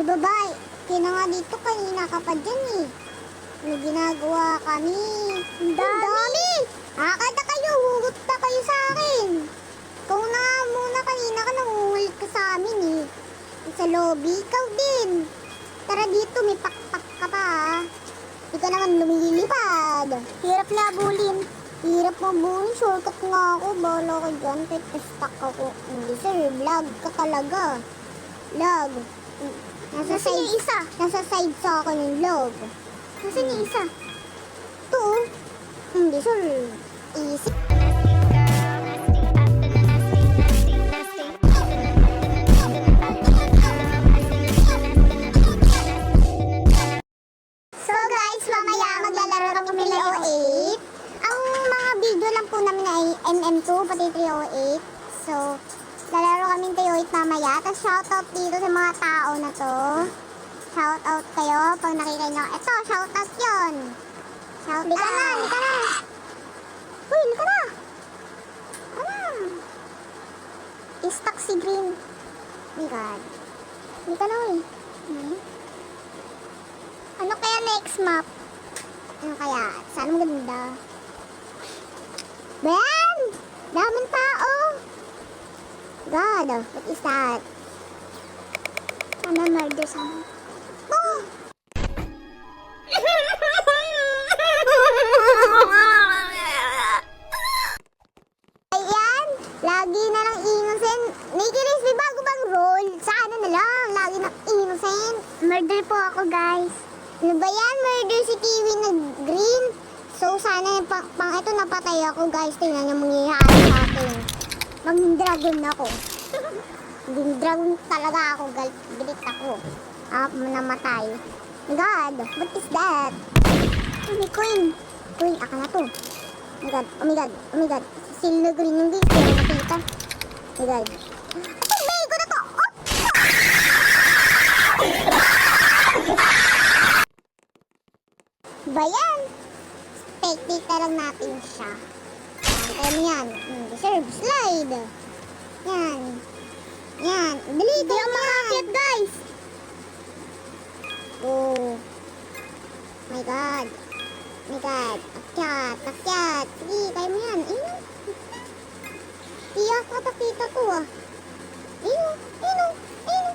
Di babae, kaya nga dito kanina ka pa dyan eh. May ginagawa kami. Ang dami! Akala kayo, hugot na kayo sa akin. Ikaw na muna kanina ka nangungulit ka sa amin eh. Sa lobby, ikaw din. Tara dito, may pakpak ka pa ha. Di ka naman lumilipad. Hirap na bulin. Hirap mo bulin, shortcut nga ako. Bahala ka dyan, kahit stuck ako. Hindi sir, vlog ka talaga. Log. Nasa side, yung isa. Nasa side sa akin yung log. Nasaan yung isa? Ito oh. Hindi sir, isip. So guys, mamaya maglalaro kami ng 308. Ang mga video lang po namin ay MM2 pati 308. So, lalaro kami ng 308 mamaya. Tapos shoutout dito sa mga tao na to. Shoutout kayo pag nakita nyo. Ito, shoutout yun. Shoutout. Lika na, lika na. Uy, lika na. Ano? Stuck si Green. Oh my God. Lika na, uy. Ano kaya next map? Ano kaya? Saan maganda? Ben! Daming tao! God, what is that? Sana murder sana. Oh! Ayan! Lagi na lang innocent. Nikilis, may bago bang role? Sana na lang. Lagi na innocent. Murder po ako, guys. Ano ba yan? Murder si Kiwi na green. So, sana pang ito napatay ako, guys. Tingnan niyo mangyayari sa akin. Mag-dragon ako. Dragon talaga ako, guys. Galit ako. Namatay. God, what is that? May coin. Coin, aka na to. Oh my God, oh my God, oh my God. Silver green yung guys. Kaya nakita. Oh my God. Ito, ko na to. Ba yan? Spectate lang natin siya. Kaya mo yan. Deserve slide. Yan. Yan. Dali, kaya makakit guys. Oh. My God. My God. Akyat. Akyat. Sige, kaya mo yan. Ayun. Tiyak katakita to ah. Ayun. Ayun. Ayun.